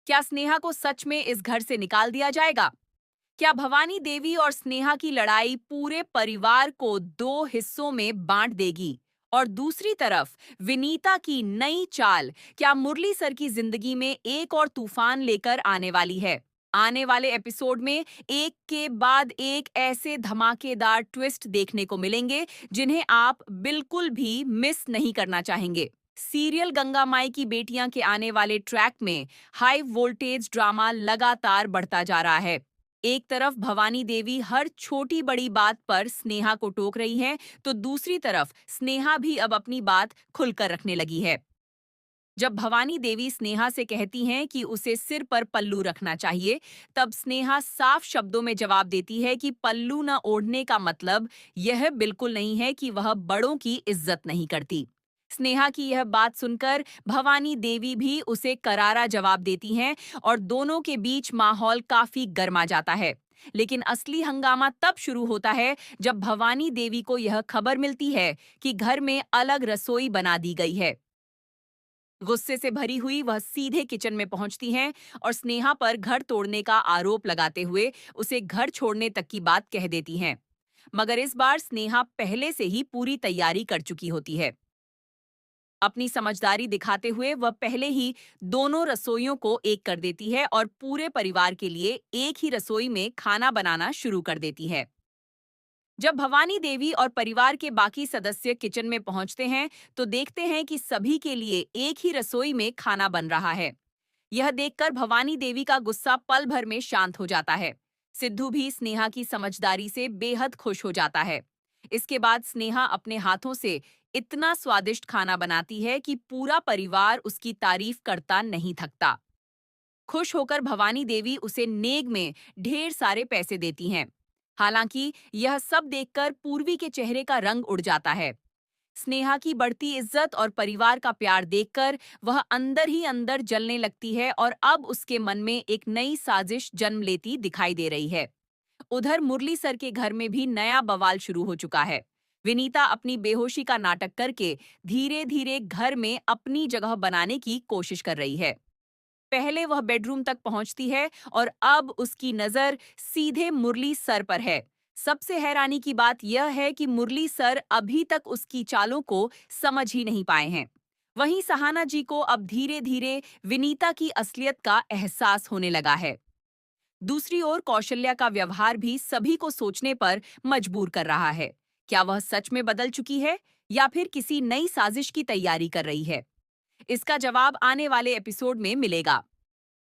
क्या स्नेहा को सच में इस घर से निकाल दिया जाएगा? क्या भवानी देवी और स्नेहा की लड़ाई पूरे परिवार को दो हिस्सों में बांट देगी? और दूसरी तरफ विनीता की नई चाल क्या मुरली सर की जिंदगी में एक और तूफान लेकर आने वाली है? आने वाले एपिसोड में एक के बाद एक ऐसे धमाकेदार ट्विस्ट देखने को मिलेंगे जिन्हें आप बिल्कुल भी मिस नहीं करना चाहेंगे। सीरियल गंगा माई की बेटियां के आने वाले ट्रैक में हाई वोल्टेज ड्रामा लगातार बढ़ता जा रहा है। एक तरफ भवानी देवी हर छोटी बड़ी बात पर स्नेहा को टोक रही हैं, तो दूसरी तरफ स्नेहा भी अब अपनी बात खुलकर रखने लगी है। जब भवानी देवी स्नेहा से कहती हैं कि उसे सिर पर पल्लू रखना चाहिए, तब स्नेहा साफ शब्दों में जवाब देती है कि पल्लू न ओढ़ने का मतलब यह बिल्कुल नहीं है कि वह बड़ों की इज्जत नहीं करती। स्नेहा की यह बात सुनकर भवानी देवी भी उसे करारा जवाब देती हैं और दोनों के बीच माहौल काफी गर्मा जाता है। लेकिन असली हंगामा तब शुरू होता है जब भवानी देवी को यह खबर मिलती है कि घर में अलग रसोई बना दी गई है। गुस्से से भरी हुई वह सीधे किचन में पहुंचती हैं और स्नेहा पर घर तोड़ने का आरोप लगाते हुए उसे घर छोड़ने तक की बात कह देती हैं। मगर इस बार स्नेहा पहले से ही पूरी तैयारी कर चुकी होती है। अपनी समझदारी दिखाते हुए वह पहले ही दोनों रसोइयों को एक कर देती है और पूरे परिवार के लिए एक ही रसोई में खाना बनाना शुरू कर देती है। जब भवानी देवी और परिवार के बाकी सदस्य किचन में पहुंचते हैं, तो देखते हैं कि सभी के लिए एक ही रसोई में खाना बन रहा है। यह देखकर भवानी देवी का गुस्सा पल भर में शांत हो जाता है। सिद्धू भी स्नेहा की समझदारी से बेहद खुश हो जाता है। इसके बाद स्नेहा अपने हाथों से इतना स्वादिष्ट खाना बनाती है कि पूरा परिवार उसकी तारीफ करता नहीं थकता। खुश होकर भवानी देवी उसे नेग में ढेर सारे पैसे देती हैं। हालांकि यह सब देखकर पूर्वी के चेहरे का रंग उड़ जाता है। स्नेहा की बढ़ती इज्जत और परिवार का प्यार देखकर वह अंदर ही अंदर जलने लगती है और अब उसके मन में एक नई साजिश जन्म लेती दिखाई दे रही है। उधर मुरली सर के घर में भी नया बवाल शुरू हो चुका है। विनीता अपनी बेहोशी का नाटक करके धीरे धीरे घर में अपनी जगह बनाने की कोशिश कर रही है। पहले वह बेडरूम तक पहुंचती है और अब उसकी नजर सीधे मुरली सर पर है। सबसे हैरानी की बात यह है कि मुरली सर अभी तक उसकी चालों को समझ ही नहीं पाए हैं। वहीं सहाना जी को अब धीरे धीरे विनीता की असलियत का एहसास होने लगा है। दूसरी ओर कौशल्या का व्यवहार भी सभी को सोचने पर मजबूर कर रहा है। क्या वह सच में बदल चुकी है या फिर किसी नई साजिश की तैयारी कर रही है? इसका जवाब आने वाले एपिसोड में मिलेगा।